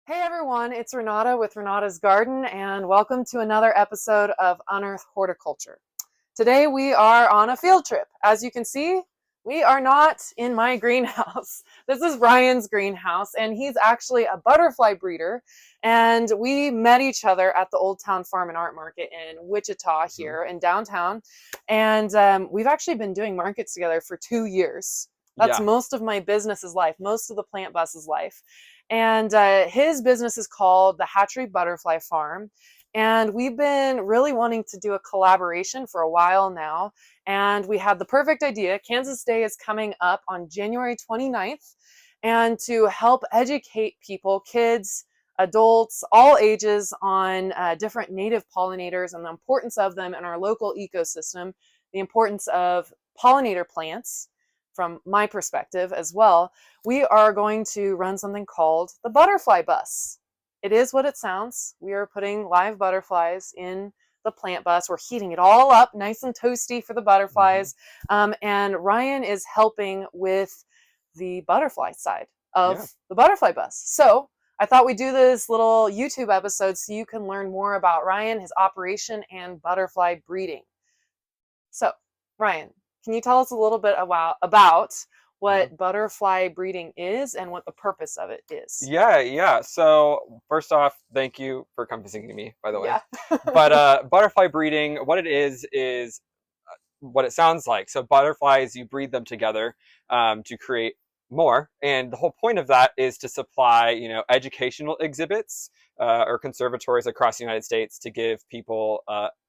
Hey everyone, it's Renata with Renata's Garden, and welcome to another episode of Unearth Horticulture. Today we are on a field trip. As you can see, we are not in my greenhouse. This is Ryan's greenhouse, and he's actually a butterfly breeder, and we met each other at the Old Town Farm and Art Market in Wichita here in downtown, and we've actually been doing markets together for 2 years. That's most of my business's life, most of the plant bus's life. And his business is called the Hatchery Butterfly Farm. And we've been really wanting to do a collaboration for a while now. And we had the perfect idea. Kansas Day is coming up on January 29th. And to help educate people, kids, adults, all ages, on different native pollinators and the importance of them in our local ecosystem, the importance of pollinator plants, from my perspective as well, we are going to run something called the Butterfly Bus. It is what it sounds. We are putting live butterflies in the plant bus. We're heating it all up nice and toasty for the butterflies. And Ryan is helping with the butterfly side of the Butterfly Bus. So I thought we'd do this little YouTube episode so you can learn more about Ryan, his operation, and butterfly breeding. So, Ryan, can you tell us a little bit about what butterfly breeding is and what the purpose of it is? Yeah. So first off, thank you for coming me, by the way. But butterfly breeding, what it is what it sounds like. So butterflies, you breed them together to create more. And the whole point of that is to supply, educational exhibits or conservatories across the United States to give people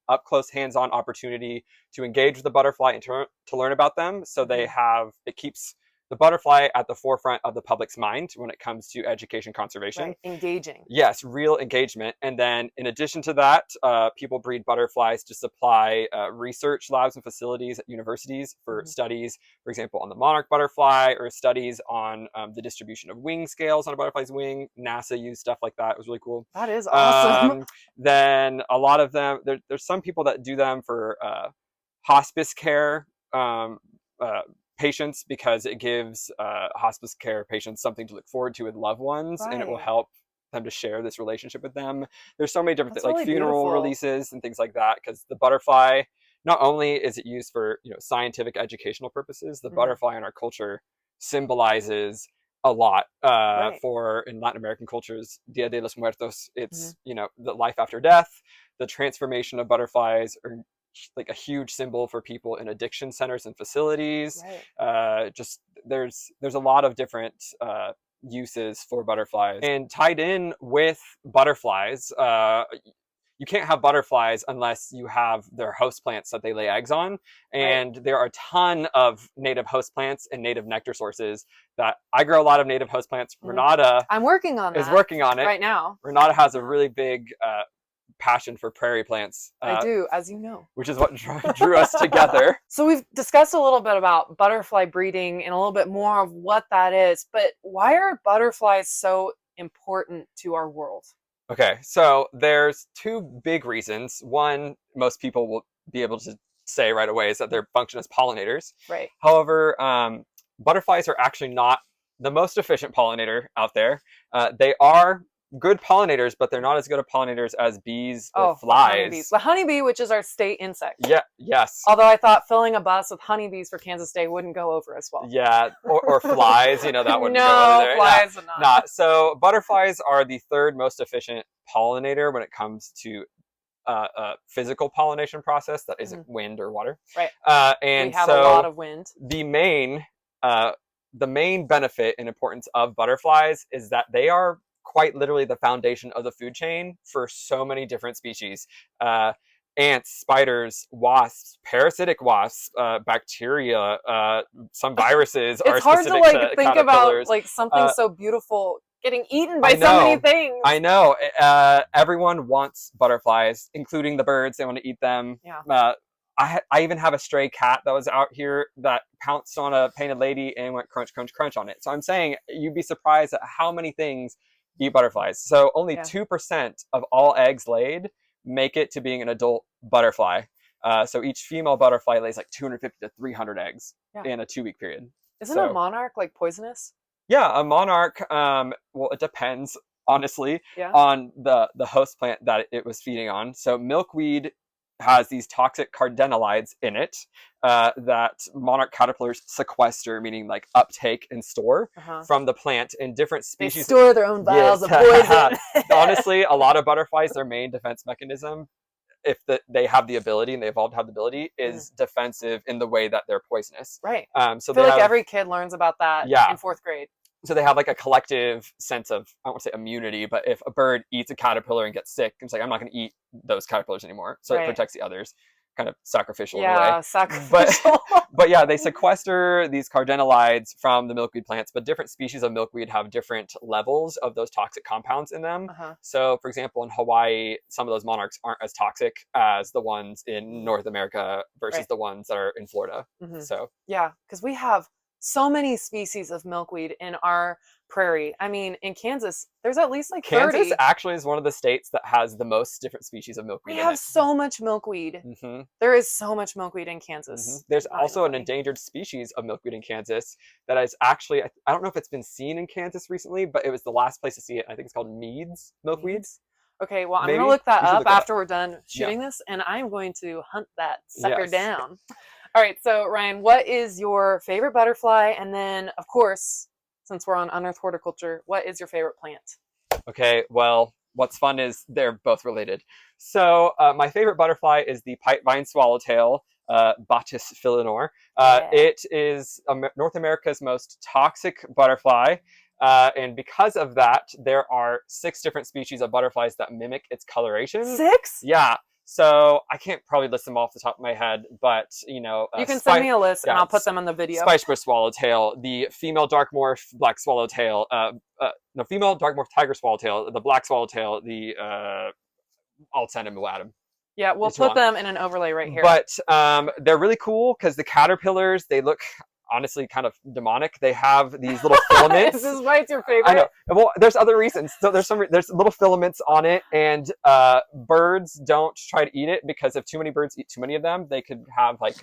up close, hands-on opportunity to engage with the butterfly and to learn about them. So it keeps the butterfly at the forefront of the public's mind when it comes to education conservation. Right. Engaging. Yes, real engagement. And then in addition to that, people breed butterflies to supply research labs and facilities at universities for studies, for example, on the monarch butterfly, or studies on the distribution of wing scales on a butterfly's wing. NASA used stuff like that. It was really cool. That is awesome. Then a lot of them, there's some people that do them for hospice care patients, because it gives hospice care patients something to look forward to with loved ones, and it will help them to share this relationship with them. There's so many different things, like funeral releases and things like that, because the butterfly, not only is it used for scientific educational purposes, the butterfly in our culture symbolizes a lot. For in Latin American cultures, Dia de los Muertos, it's the life after death, the transformation of butterflies, or like a huge symbol for people in addiction centers and facilities. Just there's a lot of different uses for butterflies. And tied in with butterflies, you can't have butterflies unless you have their host plants that they lay eggs on. And there are a ton of native host plants and native nectar sources that I grow a lot of native host plants. Renata I'm working on that. Is working on it right now. Renata has a really big passion for prairie plants. I do, as you know. Which is what drew us together. So we've discussed a little bit about butterfly breeding and a little bit more of what that is, but why are butterflies so important to our world? Okay, so there's two big reasons. One, most people will be able to say right away, is that they function as pollinators. Right. However, butterflies are actually not the most efficient pollinator out there. They are good pollinators, but they're not as good of pollinators as bees or flies. The honeybee, which is our state insect. Yes. Although I thought filling a bus with honeybees for Kansas Day wouldn't go over as well. Yeah, or flies, that wouldn't go over there. No, flies would not. So butterflies are the third most efficient pollinator when it comes to physical pollination process that isn't wind or water. Right. And we have a lot of wind. The main benefit and importance of butterflies is that they are quite literally the foundation of the food chain for so many different species. Ants, spiders, wasps, parasitic wasps, bacteria, some viruses are specific to It's hard to think caterpillars. about something so beaubeauty getting eaten by so many things. I know. Everyone wants butterflies, including the birds. They want to eat them. Yeah. I even have a stray cat that was out here that pounced on a painted lady and went crunch, crunch, crunch on it. So I'm saying you'd be surprised at how many things eat butterflies. So only 2% of all eggs laid make it to being an adult butterfly. So each female butterfly lays like 250 to 300 eggs in a 2-week period. Isn't a monarch poisonous? Yeah, a monarch, well, it depends honestly, Yeah. on the host plant that it was feeding on. So milkweed has these toxic cardinalides in it that monarch caterpillars sequester, meaning like uptake and store from the plant in different species. They store their own vials of poison. Honestly, a lot of butterflies, their main defense mechanism, if they have the ability and they evolved to have the ability, is defensive in the way that they're poisonous. Right. So I feel like every kid learns about that in 4th grade. So they have like a collective sense of, I don't want to say immunity, but if a bird eats a caterpillar and gets sick, it's like, I'm not going to eat those caterpillars anymore. So it protects the others. Kind of sacrificial in a way. Yeah, sacrificial. But yeah, they sequester these cardinalides from the milkweed plants, but different species of milkweed have different levels of those toxic compounds in them. So for example, in Hawaii, some of those monarchs aren't as toxic as the ones in North America versus the ones that are in Florida. So yeah, because we have so many species of milkweed in our prairie. I mean, in Kansas, there's at least like 30. Kansas actually is one of the states that has the most different species of milkweed. We have so much milkweed. There is so much milkweed in Kansas. There's also an endangered species of milkweed in Kansas that is actually, I don't know if it's been seen in Kansas recently, but it was the last place to see it. I think it's called Mead's milkweeds. Okay, well, I'm going to look that up after we're done shooting this, and I'm going to hunt that sucker down. All right, so Ryan, what is your favorite butterfly? And then, of course, since we're on Unearth Horticulture, what is your favorite plant? Okay, well, what's fun is they're both related. So my favorite butterfly is the pipevine swallowtail, Bacchus philinor. It is North America's most toxic butterfly. And because of that, there are 6 different species of butterflies that mimic its coloration. 6? Yeah. So I can't probably list them off the top of my head, but you know, you can send me a list and I'll put them in the video. Spicebush swallowtail, the female dark morph black swallowtail, the female dark morph tiger swallowtail, the black swallowtail, the I'll send them to Adam. Yeah, we'll put them in an overlay right here. But they're really cool because the caterpillars, they look honestly kind of demonic. They have these little filaments. This is why it's your favorite. I know. Well, there's other reasons. So there's little filaments on it, and birds don't try to eat it because if too many birds eat too many of them, they could have like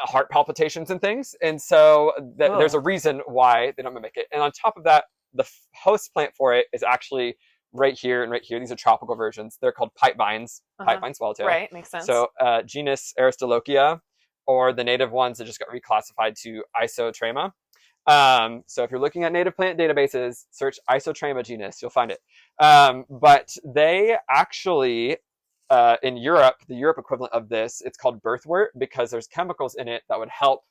heart palpitations and things. And so there's a reason why they don't mimic it. And on top of that, the host plant for it is actually right here and right here. These are tropical versions. They're called pipevines, pipevine swallowtail. Right, makes sense. So genus Aristolochia, or the native ones that just got reclassified to Isotrema. So if you're looking at native plant databases, search Isotrema genus, you'll find it. But they actually, in Europe, the Europe equivalent of this, it's called birthwort because there's chemicals in it that would help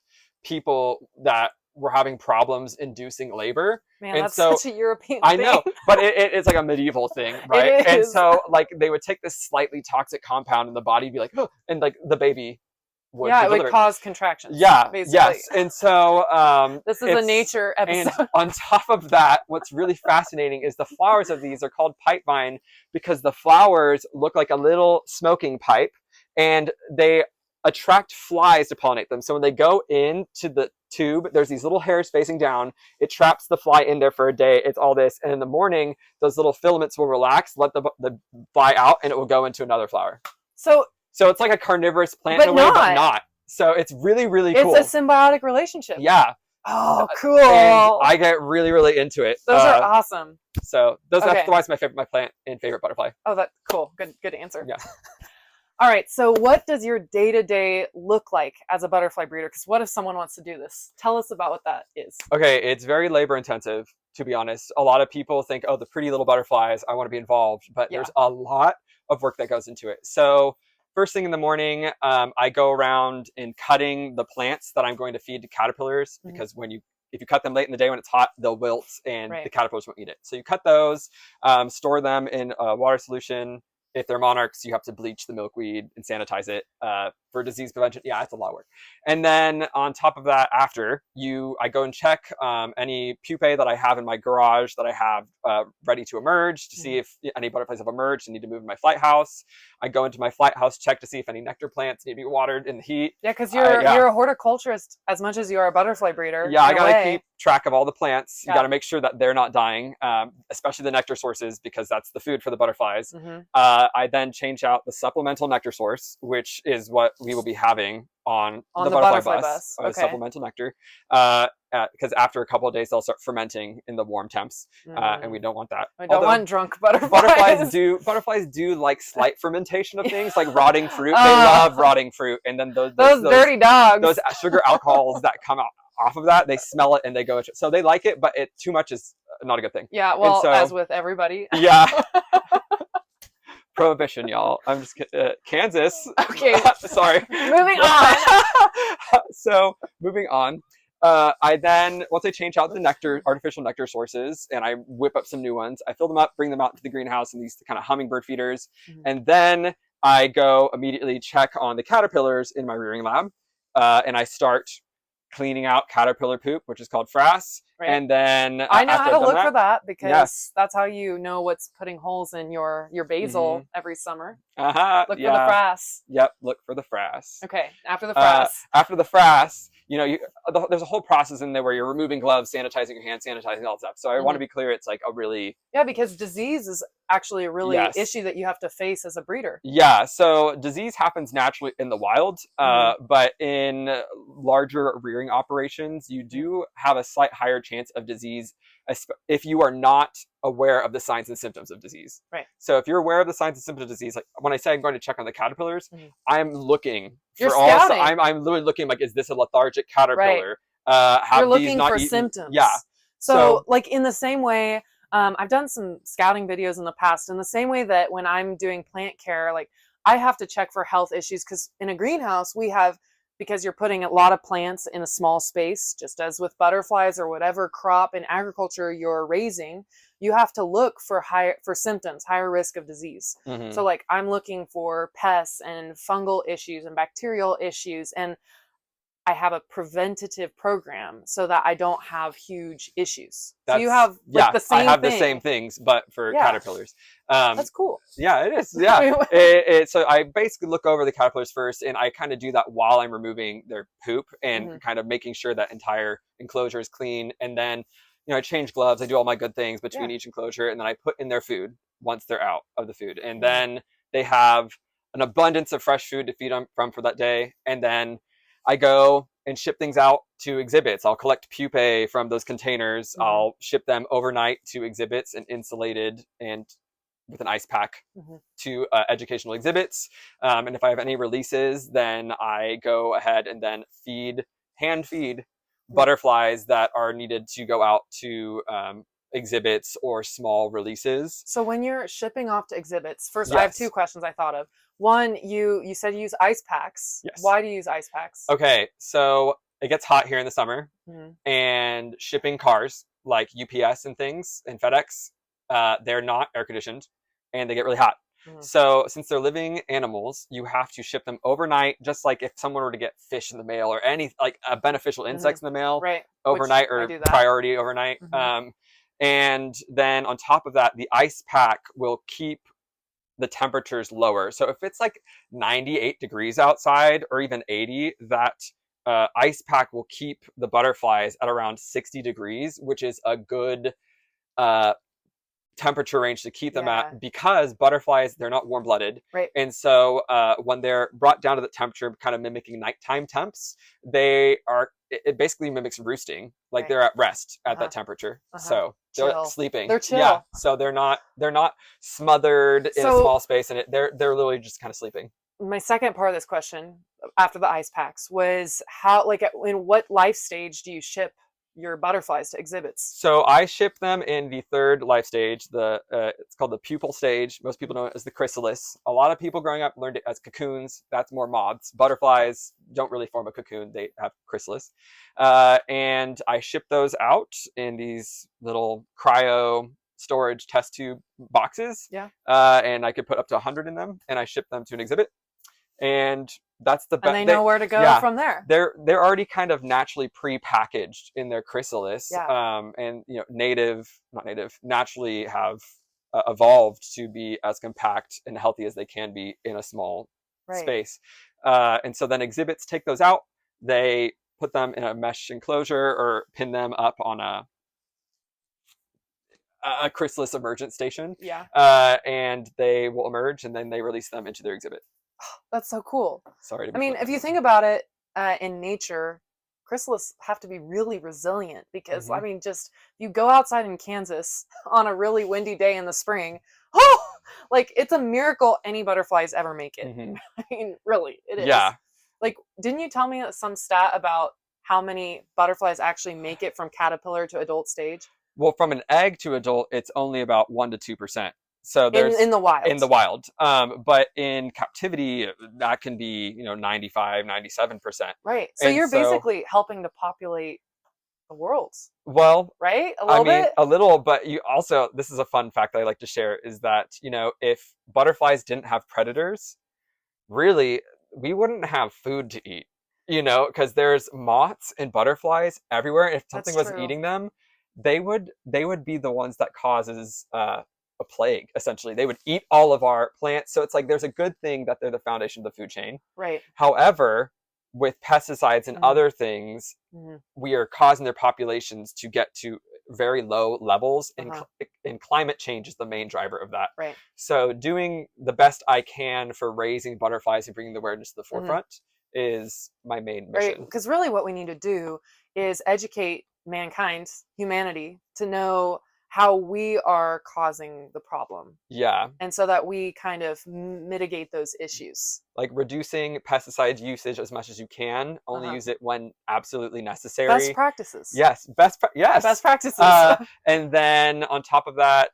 people that were having problems inducing labor. Man, and that's such a European thing. I know, but it's like a medieval thing, right? And so like they would take this slightly toxic compound and the body would be like, oh, and like the baby would it would cause contractions. Yeah, basically. Yes. And so this is a nature episode. And on top of that, what's really fascinating is the flowers of these are called pipevine because the flowers look like a little smoking pipe and they attract flies to pollinate them. So when they go into the tube, there's these little hairs facing down. It traps the fly in there for a day. It's all this. And in the morning, those little filaments will relax, let the fly out, and it will go into another flower. So it's like a carnivorous plant in a way, but not. So it's really, really cool. It's a symbiotic relationship. Yeah. Oh, cool. And I get really, really into it. Those are awesome. So that's why it's my plant and favorite butterfly. Oh, that's cool. Good answer. Yeah. All right. So what does your day-to-day look like as a butterfly breeder? Because what if someone wants to do this? Tell us about what that is. Okay. It's very labor intensive, to be honest. A lot of people think, oh, the pretty little butterflies, I want to be involved. But there's a lot of work that goes into it. So first thing in the morning, I go around in cutting the plants that I'm going to feed to caterpillars because if you cut them late in the day when it's hot, they'll wilt and the caterpillars won't eat it. So you cut those, store them in a water solution. If they're monarchs, you have to bleach the milkweed and sanitize it for disease prevention. Yeah, it's a lot of work. And then on top of that, after I go and check any pupae that I have in my garage that I have ready to emerge to see if any butterflies have emerged and need to move in my flight house. I go into my flight house, check to see if any nectar plants need to be watered in the heat. Yeah, because you're a horticulturist as much as you are a butterfly breeder. Yeah, I gotta keep track of all the plants. You gotta make sure that they're not dying, especially the nectar sources because that's the food for the butterflies. I then change out the supplemental nectar source, which is what we will be having on the butterfly bus. Okay. Supplemental nectar. Because after a couple of days, they'll start fermenting in the warm temps, and we don't want that. We don't want drunk butterflies. Butterflies do like slight fermentation of things, like rotting fruit. They love rotting fruit, and then those dirty dogs, those sugar alcohols that come out off of that, they smell it and they go. So they like it, but too much is not a good thing. Yeah, well, so, as with everybody. Yeah. Prohibition, y'all. I'm just kidding. Kansas. Okay. Sorry. Moving on. So moving on. I then, once I change out the artificial nectar sources, and I whip up some new ones, I fill them up, bring them out to the greenhouse in these kind of hummingbird feeders, and then I go immediately check on the caterpillars in my rearing lab, and I start cleaning out caterpillar poop, which is called frass. Right. And then I know how to look for that, because that's how you know what's putting holes in your basil every summer. Look for the frass. Yep, look for the frass. Okay, after the frass. After the frass, there's a whole process in there where you're removing gloves, sanitizing your hands, sanitizing all that stuff. So I want to be clear, it's like a really... Yeah, because disease is actually a really issue that you have to face as a breeder. Yeah, so disease happens naturally in the wild, but in larger rearing operations, you do have a slight higher chance of disease if you are not aware of the signs and symptoms of disease. Right. So if you're aware of the signs and symptoms of disease, like when I say I'm going to check on the caterpillars, I'm looking for I'm literally looking like, is this a lethargic caterpillar? Right. You're looking for symptoms. Yeah. So like in the same way, I've done some scouting videos in the past, in the same way that when I'm doing plant care, like I have to check for health issues, because in a greenhouse because you're putting a lot of plants in a small space, just as with butterflies or whatever crop in agriculture you're raising, you have to look for symptoms, higher risk of disease. So like I'm looking for pests and fungal issues and bacterial issues, and I have a preventative program so that I don't have huge issues. So you have the same thing. I have the same things, but for caterpillars. That's cool. Yeah, it is. Yeah. So I basically look over the caterpillars first, and I kind of do that while I'm removing their poop and kind of making sure that entire enclosure is clean. And then, I change gloves. I do all my good things between each enclosure, and then I put in their food once they're out of the food. And then they have an abundance of fresh food to feed them from for that day. And then I go and ship things out to exhibits. I'll collect pupae from those containers. I'll ship them overnight to exhibits and insulated and with an ice pack to educational exhibits. And if I have any releases, then I go ahead and then hand feed butterflies that are needed to go out to exhibits or small releases. So when you're shipping off to exhibits, first I have two questions I thought of. One, you said you use ice packs. Yes. Why do you use ice packs? Okay, so it gets hot here in the summer, and shipping cars like UPS and things and FedEx, they're not air conditioned, and they get really hot. So since they're living animals, you have to ship them overnight, just like if someone were to get fish in the mail or any like beneficial insects in the mail, overnight or priority overnight. And then on top of that, the ice pack will keep the temperatures lower. So if it's like 98 degrees outside or even 80, that ice pack will keep the butterflies at around 60 degrees, which is a good temperature range to keep them at, because butterflies, they're not warm-blooded. Right. And so when they're brought down to the temperature, kind of mimicking nighttime temps, it basically mimics roosting. Like they're at rest at that temperature. So they're sleeping. They're chill. Yeah. So they're not smothered in a small space, and they're literally just kind of sleeping. My second part of this question after the ice packs was in what life stage do you ship your butterflies to exhibits? So I ship them in the third life stage. It's called the pupal stage. Most people know it as the chrysalis. A lot of people growing up learned it as cocoons. That's more moths. Butterflies don't really form a cocoon. They have chrysalis. And I ship those out in these little cryo storage test tube boxes. Yeah. And I could put up to 100 in them, and I ship them to an exhibit. And that's the best. And they know where to go from there. They're already kind of naturally pre-packaged in their chrysalis. And naturally have evolved to be as compact and healthy as they can be in a small space. And so then exhibits take those out. They put them in a mesh enclosure or pin them up on a chrysalis emergent station. Yeah. And they will emerge, and then they release them into their exhibit. That's so cool. Sorry to be I mean, if flippant. you think about it, in nature, chrysalis have to be really resilient because, I mean, just you go outside in Kansas on a really windy day in the spring, oh, like it's a miracle any butterflies ever make it. I mean, really, it is. Yeah. Like, didn't you tell me some stat about how many butterflies actually make it from caterpillar to adult stage? Well, from an egg to adult, it's only about 1 to 2%. So there's in the wild. In the wild. But in captivity, that can be, 95, 97%. Right. So you're basically helping to populate the world. Well, right? A little bit? A little, but you also, this is a fun fact that I like to share, is that, if butterflies didn't have predators, really, we wouldn't have food to eat, because there's moths and butterflies everywhere. If something was eating them, they would be the ones that causes a plague, essentially. They would eat all of our plants. So it's like there's a good thing that they're the foundation of the food chain. Right. However, with pesticides and other things, we are causing their populations to get to very low levels, and climate change is the main driver of that. Right. So doing the best I can for raising butterflies and bringing the awareness to the forefront is my main mission. Right, because really what we need to do is educate mankind, humanity, to know how we are causing the problem. Yeah. And so that we kind of mitigate those issues. Like reducing pesticide usage as much as you can. Only use it when absolutely necessary. Best practices. Yes. Best practices. And then on top of that,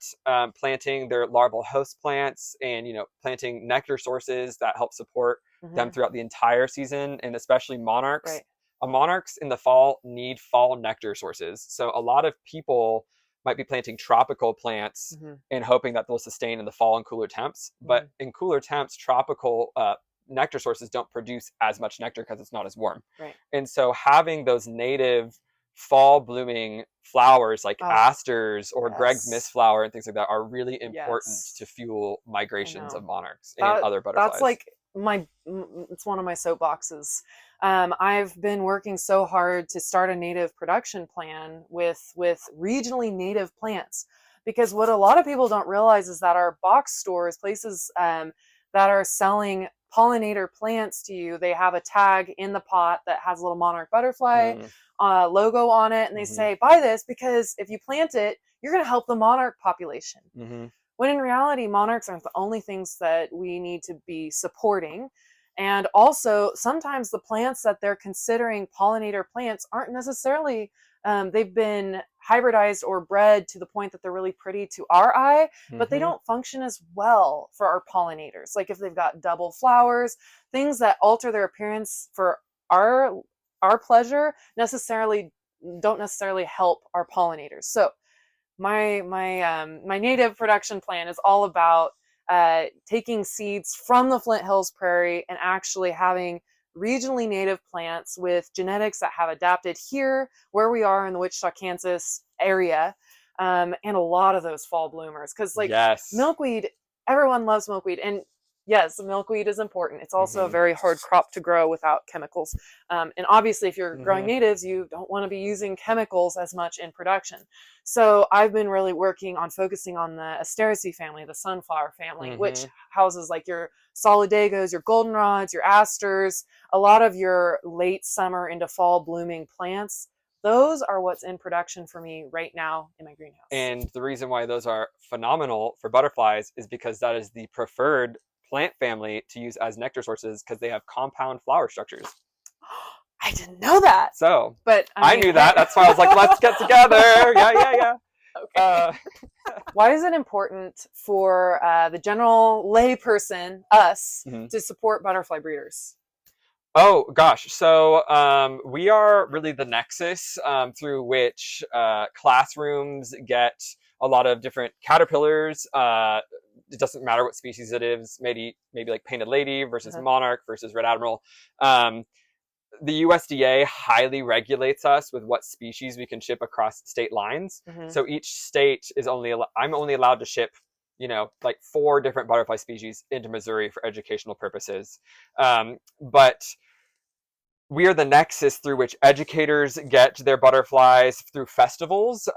planting their larval host plants and, planting nectar sources that help support them throughout the entire season, and especially monarchs. Right. Monarchs in the fall need fall nectar sources. So a lot of people might be planting tropical plants and hoping that they'll sustain in the fall and cooler temps. But in cooler temps, tropical nectar sources don't produce as much nectar because it's not as warm. Right. And so having those native fall blooming flowers like asters or Greg's mistflower and things like that are really important to fuel migrations of monarchs and other butterflies. That's like it's one of my soapboxes. I've been working so hard to start a native production plan with regionally native plants, because what a lot of people don't realize is that our box stores, places that are selling pollinator plants to you, they have a tag in the pot that has a little monarch butterfly logo on it, and they say, buy this because if you plant it, you're going to help the monarch population. When in reality, monarchs aren't the only things that we need to be supporting. And also, sometimes the plants that they're considering pollinator plants aren't necessarily, they've been hybridized or bred to the point that they're really pretty to our eye, but they don't function as well for our pollinators. Like if they've got double flowers, things that alter their appearance for our pleasure don't necessarily help our pollinators. So my native production plan is all about taking seeds from the Flint Hills Prairie and actually having regionally native plants with genetics that have adapted here where we are in the Wichita, Kansas area, and a lot of those fall bloomers. Because milkweed, everyone loves milkweed, and yes, milkweed is important. It's also a very hard crop to grow without chemicals. And obviously, if you're growing natives, you don't want to be using chemicals as much in production. So I've been really working on focusing on the Asteraceae family, the sunflower family, which houses like your solidagos, your goldenrods, your asters, a lot of your late summer into fall blooming plants. Those are what's in production for me right now in my greenhouse. And the reason why those are phenomenal for butterflies is because that is the preferred plant family to use as nectar sources, because they have compound flower structures. I didn't know that. So, but I knew that. That's why I was like, let's get together. Yeah. Okay. Why is it important for the general lay person, us, to support butterfly breeders? Oh, gosh. So we are really the nexus through which classrooms get a lot of different caterpillars. It doesn't matter what species it is, maybe like painted lady versus monarch versus red admiral. The USDA highly regulates us with what species we can ship across state lines. So each state is I'm only allowed to ship, like 4 different butterfly species into Missouri for educational purposes. But we are the nexus through which educators get their butterflies, through festivals,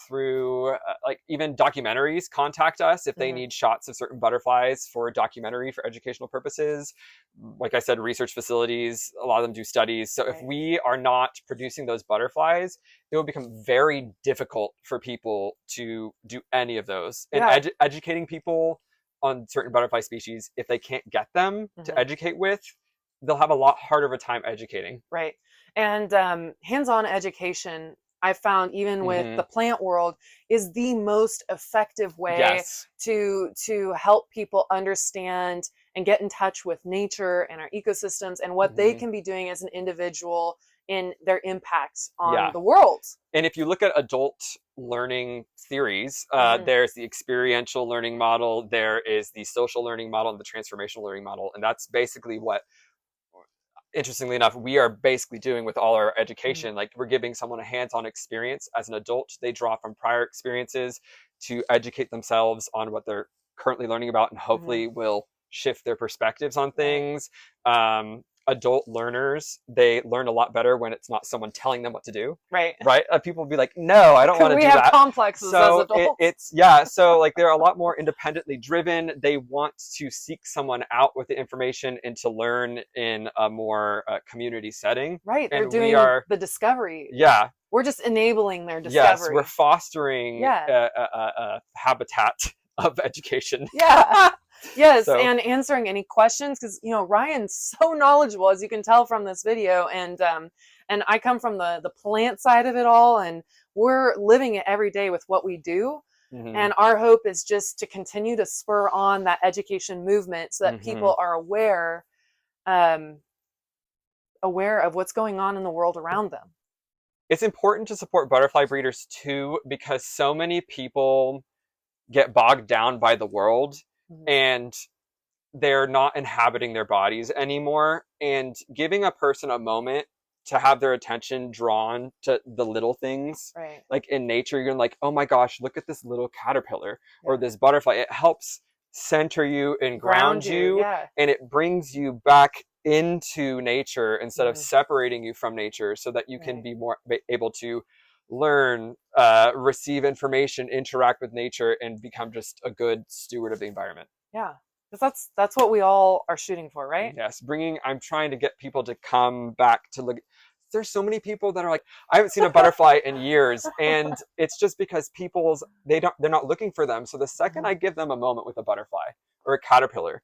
through like even documentaries contact us if they need shots of certain butterflies for a documentary for educational purposes. Like I said, research facilities, a lot of them do studies. So if we are not producing those butterflies, it will become very difficult for people to do any of those. And educating people on certain butterfly species, if they can't get them to educate with, they'll have a lot harder of a time educating. Right. And hands-on education, I found, even with the plant world, is the most effective way to help people understand and get in touch with nature and our ecosystems and what they can be doing as an individual in their impact on the world. And if you look at adult learning theories, there's the experiential learning model, there is the social learning model, and the transformational learning model. And that's basically what, interestingly enough, we are basically doing with all our education. Like, we're giving someone a hands-on experience as an adult. They draw from prior experiences to educate themselves on what they're currently learning about, and hopefully will shift their perspectives on things. Adult learners, they learn a lot better when it's not someone telling them what to do. Right. People will be like, no, I don't want to do that. We have complexes as adults. So like, they're a lot more independently driven. They want to seek someone out with the information and to learn in a more community setting. Right. They're doing the discovery. Yeah. We're just enabling their discovery. Yes, we're fostering a habitat of education. Yeah. Yes, and answering any questions, because Ryan's so knowledgeable, as you can tell from this video, and I come from the plant side of it all, and we're living it every day with what we do. And our hope is just to continue to spur on that education movement so that people are aware of what's going on in the world around them. It's important to support butterfly breeders too, because so many people get bogged down by the world and they're not inhabiting their bodies anymore, and giving a person a moment to have their attention drawn to the little things, like in nature, you're like, oh my gosh, look at this little caterpillar or this butterfly. It helps center you and ground you, and it brings you back into nature instead of separating you from nature, so that you can be more able to learn, receive information, interact with nature, and become just a good steward of the environment. Yeah, because that's what we all are shooting for, right? Yes, I'm trying to get people to come back to look. There's so many people that are like, I haven't seen a butterfly in years, and it's just because they're not looking for them. So the second I give them a moment with a butterfly or a caterpillar,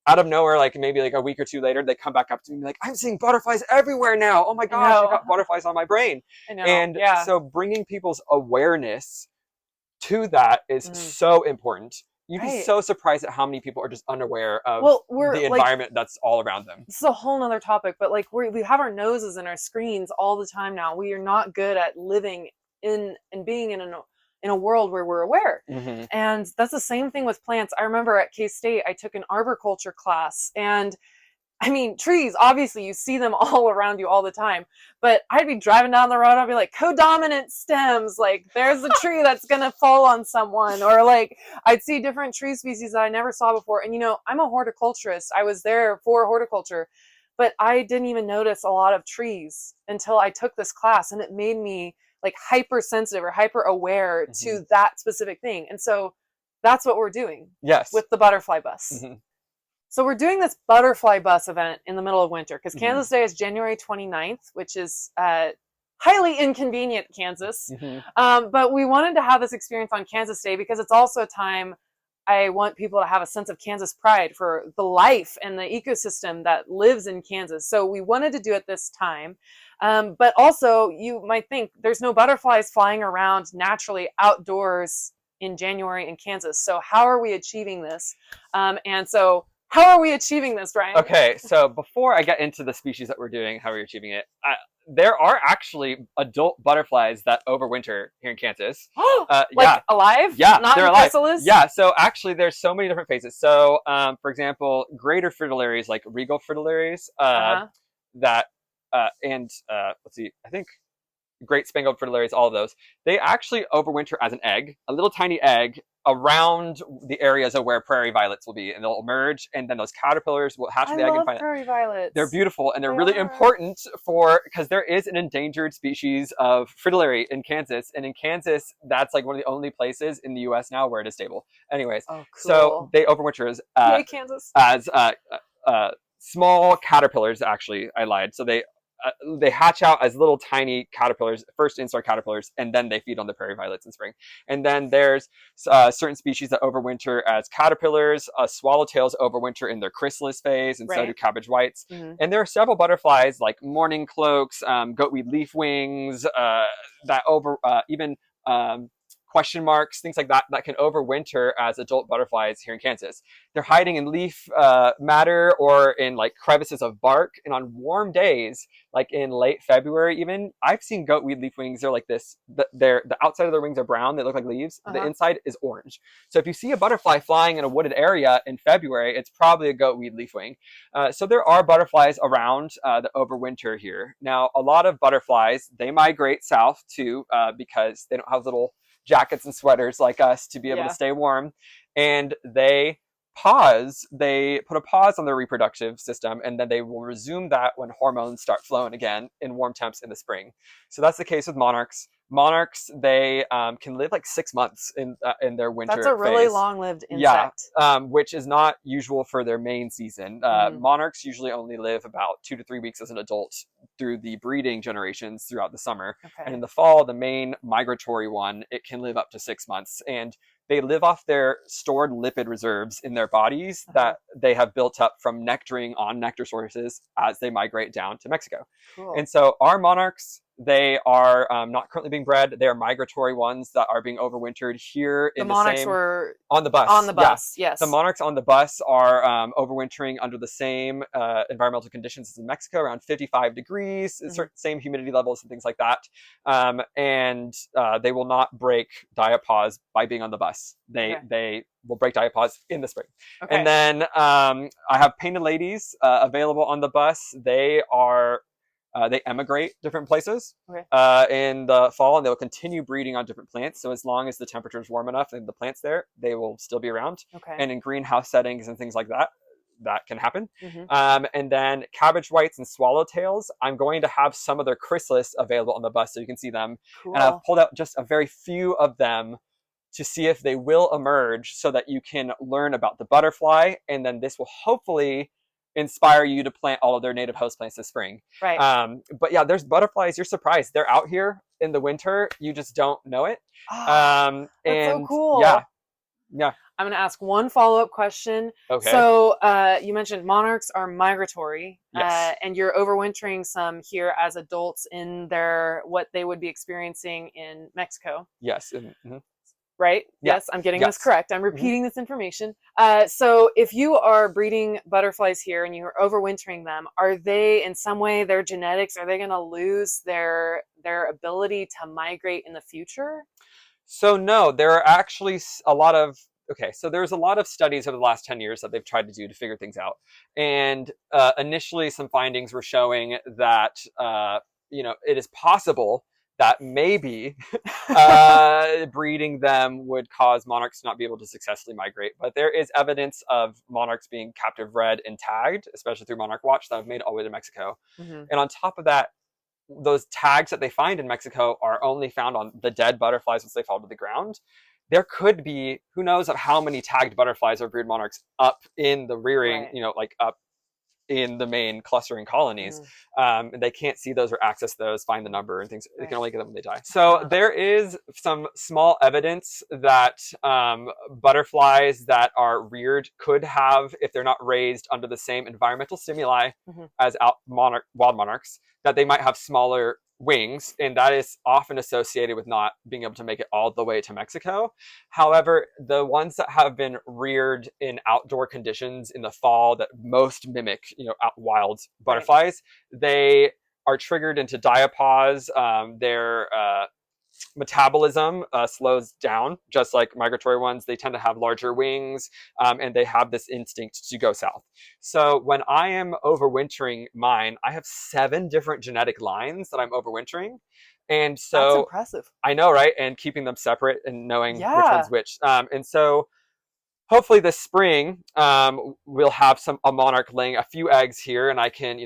out of nowhere, like maybe like a week or two later, they come back up to me like, I'm seeing butterflies everywhere now. Oh my gosh, I got butterflies on my brain. And so bringing people's awareness to that is so important. You'd be so surprised at how many people are just unaware of the environment that's all around them. It's a whole nother topic, but like we have our noses in our screens all the time now. We are not good at living in and being in a world where we're aware. And that's the same thing with plants. I remember at K-State, I took an arboriculture class, and I mean, trees, obviously you see them all around you all the time, but I'd be driving down the road, I'd be like, codominant stems, like there's a tree that's gonna fall on someone, or like I'd see different tree species that I never saw before. And I'm a horticulturist. I was there for horticulture, but I didn't even notice a lot of trees until I took this class, and it made me like hypersensitive or hyper aware to that specific thing. And so that's what we're doing with the butterfly bus. So we're doing this butterfly bus event in the middle of winter, because Kansas Day is January 29th, which is highly inconvenient, Kansas. But we wanted to have this experience on Kansas Day because it's also a time I want people to have a sense of Kansas pride for the life and the ecosystem that lives in Kansas. So we wanted to do it this time. But also, you might think there's no butterflies flying around naturally outdoors in January in Kansas. So how are we achieving this? How are we achieving this, Ryan? Okay, so before I get into the species that we're doing, how we're achieving it, there are actually adult butterflies that overwinter here in Kansas. Alive? Yeah, not they're in alive. chrysalis? Yeah, so actually there's so many different phases. So, for example, greater fritillaries like Regal Fritillaries, let's see, I think great spangled fritillaries, all of those, they actually overwinter as an egg, a little tiny egg, around the areas of where prairie violets will be, and they'll emerge, and then those caterpillars will hatch from the egg and find it. prairie violets. They're beautiful, and they're really important because there is an endangered species of Fritillary in Kansas, and in Kansas, that's like one of the only places in the U.S. now where it is stable. Anyways, so they overwinter Kansas. as small caterpillars. Actually, I lied. So they hatch out as little tiny caterpillars, first instar caterpillars, and then they feed on the prairie violets in spring. And then there's certain species that overwinter as caterpillars. Swallowtails overwinter in their chrysalis phase, and so do cabbage whites. And there are several butterflies like mourning cloaks, goatweed leafwings, even question marks, things like that, that can overwinter as adult butterflies here in Kansas. They're hiding in leaf matter or in like crevices of bark. And on warm days, like in late February even, I've seen goatweed leafwings. They're like this. The outside of their wings are brown. They look like leaves. The inside is orange. So if you see a butterfly flying in a wooded area in February, it's probably a goatweed leafwing. So there are butterflies around that overwinter here. Now, a lot of butterflies, they migrate south too because they don't have little jackets and sweaters like us to be able to stay warm, and they put a pause on their reproductive system, and then they will resume that when hormones start flowing again in warm temps in the spring. So that's the case with monarchs. Monarchs, they can live like 6 months in their winter phase. That's a really long-lived insect. Which is not usual for their main season. Monarchs usually only live about 2 to 3 weeks as an adult through the breeding generations throughout the summer. And in the fall, the main migratory one, it can live up to 6 months. And they live off their stored lipid reserves in their bodies that they have built up from nectaring on nectar sources as they migrate down to Mexico. And so our monarchs, they are not currently being bred. They are migratory ones that are being overwintered here. The monarchs were on the bus. On the bus, yes. The monarchs on the bus are overwintering under the same environmental conditions as in Mexico, around 55 degrees, same humidity levels and things like that. And they will not break diapause by being on the bus. They will break diapause in the spring. And then I have painted ladies available on the bus. They are they emigrate different places in the fall, and they will continue breeding on different plants. So as long as the temperature is warm enough and the plant's there, they will still be around. And in greenhouse settings and things like that, that can happen. And then cabbage whites and swallowtails, I'm going to have some of their chrysalis available on the bus so you can see them. And I've pulled out just a very few of them to see if they will emerge so that you can learn about the butterfly. And then this will hopefully inspire you to plant all of their native host plants this spring. But yeah, there's butterflies. You're surprised. They're out here in the winter. You just don't know it. That's so cool. Yeah. I'm going to ask one follow-up question. So you mentioned monarchs are migratory, and you're overwintering some here as adults in what they would be experiencing in Mexico. Yes. Right? Yes, I'm getting this correct. I'm repeating this information. So if you are breeding butterflies here and you're overwintering them, are they in some way, their genetics, are they going to lose their ability to migrate in the future? So no, there are actually a lot of so there's a lot of studies over the last 10 years that they've tried to do to figure things out. And initially some findings were showing that it is possible that maybe breeding them would cause monarchs to not be able to successfully migrate. But there is evidence of monarchs being captive bred and tagged, especially through Monarch Watch, that have made it all the way to Mexico. And on top of that, those tags that they find in Mexico are only found on the dead butterflies once they fall to the ground. There could be, who knows how many tagged butterflies or brood monarchs up in the rearing, like up in the main clustering colonies. They can't see those or access those, find the number and things. They can only get them when they die. So there is some small evidence that butterflies that are reared could have, if they're not raised under the same environmental stimuli as wild monarchs, that they might have smaller wings, and that is often associated with not being able to make it all the way to Mexico. However, the ones that have been reared in outdoor conditions in the fall that most mimic, wild butterflies, they are triggered into diapause. Their metabolism slows down, just like migratory ones. They tend to have larger wings, and they have this instinct to go south. So when I am overwintering mine, I have 7 different genetic lines that I'm overwintering. And so that's impressive. I know, right? And keeping them separate and knowing which one's which. And so hopefully this spring, we'll have a monarch laying a few eggs here, and I can,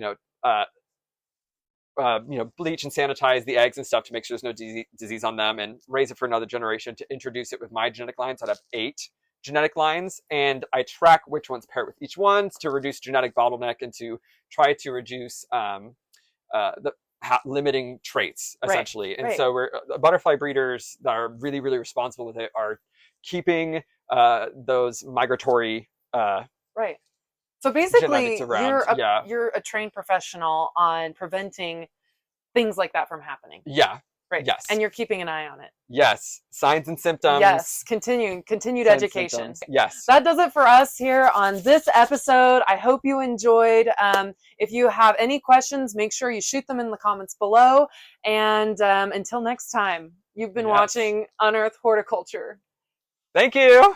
bleach and sanitize the eggs and stuff to make sure there's no disease on them, and raise it for another generation to introduce it with my genetic lines. I'd have 8 genetic lines, and I track which ones pair with each one to reduce genetic bottleneck and to try to reduce the limiting traits, essentially. And so we're butterfly breeders that are really, really responsible with it are keeping those migratory So basically, you're a trained professional on preventing things like that from happening. Yes. And you're keeping an eye on it. Yes. Signs and symptoms. Yes. Continued education. Yes. That does it for us here on this episode. I hope you enjoyed. If you have any questions, make sure you shoot them in the comments below. And until next time, you've been watching Unearth Horticulture. Thank you.